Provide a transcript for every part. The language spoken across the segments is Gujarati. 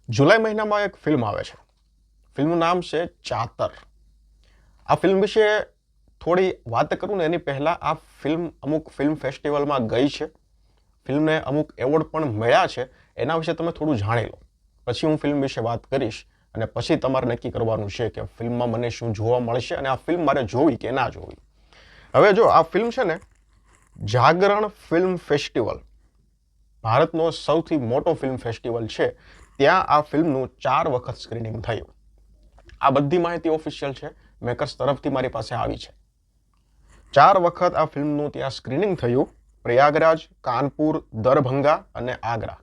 જુલાઈ મહિનામાં એક ફિલ્મ આવે છે. ફિલ્મનું નામ છે ચાતર. આ ફિલ્મ વિશે થોડી વાત કરું ને એની પહેલાં આ ફિલ્મ અમુક ફિલ્મ ફેસ્ટિવલમાં ગઈ છે. ફિલ્મને અમુક એવોર્ડ પણ મળ્યા છે. એના વિશે તમે થોડું જાણી લો. પછી હું ફિલ્મ વિશે વાત કરીશ અને પછી તમારે નક્કી કરવાનું છે કે ફિલ્મમાં મને શું જોવા મળશે અને આ ફિલ્મ મારે જોવી કે ના જોવી. હવે જો આ ફિલ્મ છે ને જાગરણ ફિલ્મ ફેસ્ટિવલ, ભારતનો સૌથી મોટો ફિલ્મ ફેસ્ટિવલ છે, ત્યાં આ ફિલ્મનું 4 વખત સ્ક્રીનિંગ થયું. આ બધી માહિતી ઓફિશિયલ છે, મેકર્સ તરફથી મારી પાસે આવી છે. 4 વખત આ ફિલ્મનું ત્યાં સ્ક્રીનિંગ થયું. પ્રયાગરાજ, કાનપુર, દરભંગા અને આગ્રા,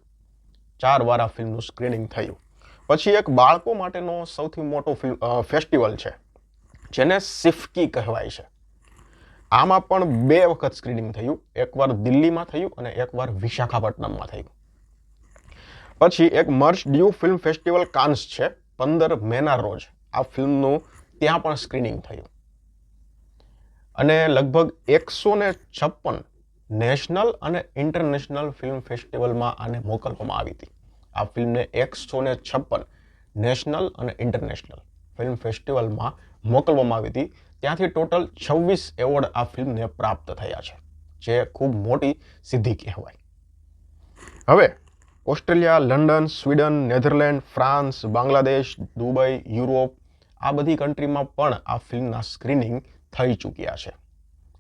4 વાર આ ફિલ્મનું સ્ક્રીનિંગ થયું. પછી એક બાળકો માટેનો સૌથી મોટો ફેસ્ટિવલ છે જેને સિફકી કહેવાય છે. આમાં પણ 2 વખત સ્ક્રીનિંગ થયું. એકવાર દિલ્હીમાં થયું અને એકવાર વિશાખાપટ્ટનમમાં થયું. પછી એક મર્ચ ડ્યુ ફિલ્મ ફેસ્ટિવલ કાન્સ છે, 15 મેના રોજ આ ફિલ્મનું ત્યાં પણ સ્ક્રીનિંગ થયું. અને લગભગ 156 નેશનલ અને ઇન્ટરનેશનલ ફિલ્મ ફેસ્ટિવલમાં આને મોકલવામાં આવી હતી. આ ફિલ્મને 156 નેશનલ અને ઇન્ટરનેશનલ ફિલ્મ ફેસ્ટિવલમાં મોકલવામાં આવી હતી. ત્યાંથી ટોટલ 26 એવોર્ડ આ ફિલ્મને પ્રાપ્ત થયા છે, જે ખૂબ મોટી સિદ્ધિ કહેવાય. હવે Australia, London, Sweden, Netherland, France, Bangladesh, Dubai, Europe, આ બધી કન્ટ્રીમાં પણ આ ફિલ્મના સ્ક્રીનિંગ થઈ ચૂક્યા છે.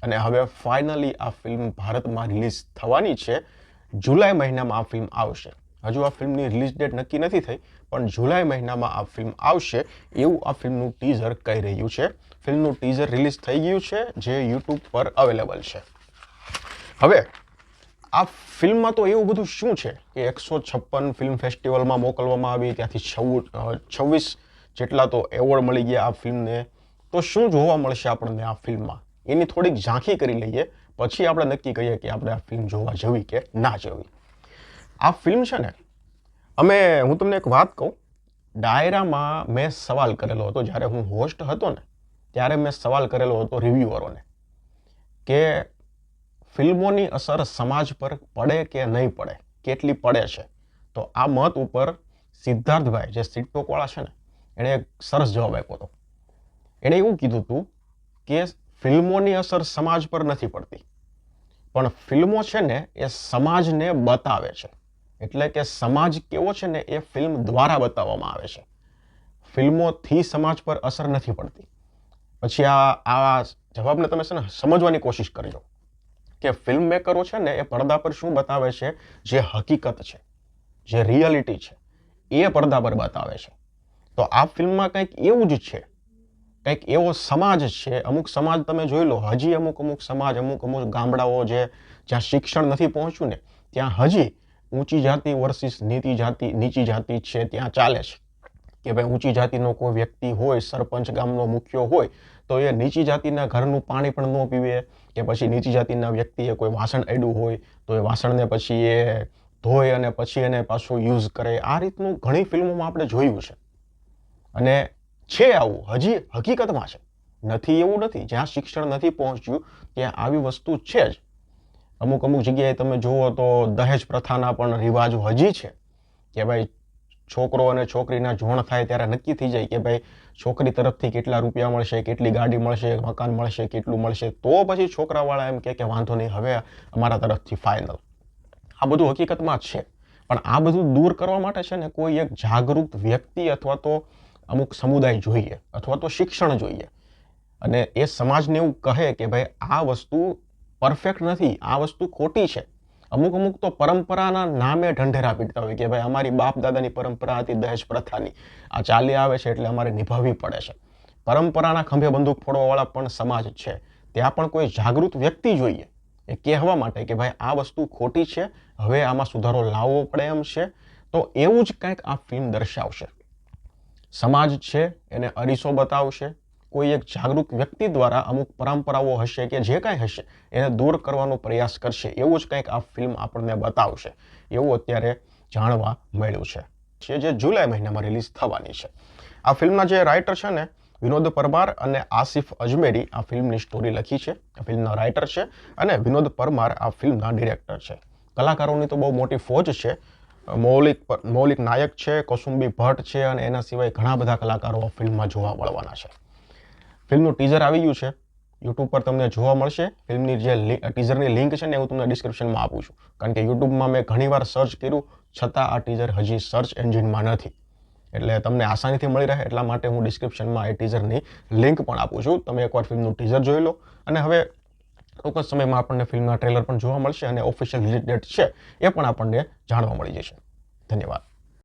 અને હવે ફાઇનલી આ ફિલ્મ ભારતમાં રિલીઝ થવાની છે. જુલાઈ મહિનામાં આ ફિલ્મ આવશે. હજુ આ ફિલ્મની રિલીઝ ડેટ નક્કી નથી થઈ, પણ જુલાઈ મહિનામાં આ ફિલ્મ આવશે એવું આ ફિલ્મનું ટીઝર કહી રહ્યું છે. ફિલ્મનું ટીઝર રિલીઝ થઈ ગયું છે, જે યુટ્યુબ પર અવેલેબલ છે. હવે આ ફિલ્મમાં તો એવું બધું શું છે કે 156 ફિલ્મ ફેસ્ટિવલમાં મોકલવામાં આવી, ત્યાંથી 26 જેટલા તો એવોર્ડ મળી ગયા આ ફિલ્મને. તો શું જોવા મળશે આપણને આ ફિલ્મમાં, એની થોડીક ઝાંખી કરી લઈએ, પછી આપણે નક્કી કરીએ કે આપણે આ ફિલ્મ જોવા જવી કે ના જવી. આ ફિલ્મ છે ને, હું તમને એક વાત કહું, ડાયરામાં મેં સવાલ કરેલો હતો. જ્યારે હું હોસ્ટ હતો ને ત્યારે મેં સવાલ કરેલો હતો રિવ્યુઅરોને કે ફિલ્મોની અસર સમાજ પર પડે કે નહીં પડે, કેટલી પડે છે. તો આ મત ઉપર સિદ્ધાર્થભાઈ, જે સિટોકવાળા છે ને, એણે એક સરસ જવાબ આપ્યો હતો. એણે એવું કીધું હતું કે ફિલ્મોની અસર સમાજ પર નથી પડતી, પણ ફિલ્મો છે ને એ સમાજને બતાવે છે. એટલે કે સમાજ કેવો છે ને એ ફિલ્મ દ્વારા બતાવવામાં આવે છે. ફિલ્મોથી સમાજ પર અસર નથી પડતી. પછી આ જવાબને તમે છે ને સમજવાની કોશિશ કરજો કે ફિલ્મ મેકરો છે ને એ પડદા પર શું બતાવે છે, જે હકીકત છે, જે રિયાલિટી છે, એ પડદા પર બતાવે છે. તો આ ફિલ્મમાં કંઈક એવું જ છે, કંઈક એવો સમાજ છે. અમુક સમાજ તમે જોઈ લો, હજી અમુક સમાજ, અમુક ગામડાઓ જ્યાં શિક્ષણ નથી પહોંચ્યું ને, ત્યાં હજી ઊંચી જાતિ વર્સિસ નીચી જાતિ છે, ત્યાં ચાલે છે કે ભાઈ ઊંચી જાતિનો કોઈ વ્યક્તિ હોય, સરપંચ ગામનો મુખ્ય હોય, તો એ નીચી જાતિના ઘરનું પાણી પણ ન પીવે, કે પછી નીચી જાતિના વ્યક્તિએ કોઈ વાસણ અડ્યું હોય તો એ વાસણને પછી એ ધોય અને પછી એને પાછું યુઝ કરે. આ રીતનું ઘણી ફિલ્મોમાં આપણે જોયું છે. અને છે આવું, હજી હકીકતમાં છે. નથી એવું નથી, જ્યાં શિક્ષણ નથી પહોંચ્યું ત્યાં આવી વસ્તુ છે જ. અમુક જગ્યાએ તમે જુઓ તો દહેજ પ્રથાના પણ રિવાજો હજી છે કે ભાઈ છોકરો અને છોકરીના જોણ થાય ત્યારે નક્કી થઈ જાય કે ભાઈ છોકરી તરફથી કેટલા રૂપિયા મળશે, કેટલી ગાડી મળશે, મકાન મળશે, કેટલું મળશે. તો પછી છોકરાવાળા એમ કે વાંધો નહીં, હવે અમારા તરફથી ફાઇનલ. આ બધું હકીકતમાં જ છે. પણ આ બધું દૂર કરવા માટે છે ને કોઈ એક જાગૃત વ્યક્તિ અથવા તો અમુક સમુદાય જોઈએ, અથવા તો શિક્ષણ જોઈએ. અને એ સમાજને એવું કહે કે ભાઈ આ વસ્તુ પરફેક્ટ નથી, આ વસ્તુ ખોટી છે. અમુક તો પરંપરાના નામે ઢંઢેરા પીટતા હોય કે ભાઈ અમારી બાપ દાદાની પરંપરા હતી દહેજ પ્રથાની, આ ચાલી આવે છે એટલે અમારે નિભાવવી પડે છે. પરંપરાના ખંભે બંદૂક ફોડવાવાળા પણ સમાજ છે. ત્યાં પણ કોઈ જાગૃત વ્યક્તિ જોઈએ એ કહેવા માટે કે ભાઈ આ વસ્તુ ખોટી છે, હવે આમાં સુધારો લાવવો પડે એમ છે. તો એવું જ કંઈક આ ફિલ્મ દર્શાવશે. સમાજ છે એને અરીસો બતાવશે. કોઈ એક જાગૃત વ્યક્તિ દ્વારા અમુક પરંપરાઓ હશે કે જે કાંઈ હશે એને દૂર કરવાનો પ્રયાસ કરશે. એવું જ કંઈક આ ફિલ્મ આપણને બતાવશે, એવું અત્યારે જાણવા મળ્યું છે, જે જુલાઈ મહિનામાં રિલીઝ થવાની છે. આ ફિલ્મના જે રાઇટર છે ને, વિનોદ પરમાર અને આસિફ અજમેરી આ ફિલ્મની સ્ટોરી લખી છે. આ ફિલ્મના રાઇટર છે અને વિનોદ પરમાર આ ફિલ્મના ડિરેક્ટર છે. કલાકારોની તો બહુ મોટી ફોજ છે. મૌલિક નાયક છે, કૌસુંબી ભટ્ટ છે અને એના સિવાય ઘણા બધા કલાકારો આ ફિલ્મમાં જોવા મળવાના છે. ફિલ્મનું ટીઝર આવી ગયું છે, યુટ્યુબ પર તમને જોવા મળશે. ફિલ્મની જે ટીઝરની લિંક છે ને હું તમને ડિસ્ક્રિપ્શનમાં આપું છું, કારણ કે યુટ્યુબમાં મેં ઘણીવાર સર્ચ કર્યું છતાં આ ટીઝર હજી સર્ચ એન્જિનમાં નથી, એટલે તમને આસાનીથી મળી રહે એટલા માટે હું ડિસ્ક્રિપ્શનમાં એ ટીઝરની લિંક પણ આપું છું. તમે એકવાર ફિલ્મનું ટીઝર જોઈ લો અને હવે ટૂંક જ સમયમાં આપણને ફિલ્મના ટ્રેલર પણ જોવા મળશે અને ઓફિશિયલ રિલીઝ ડેટ છે એ પણ આપણને જાણવા મળી જશે. ધન્યવાદ.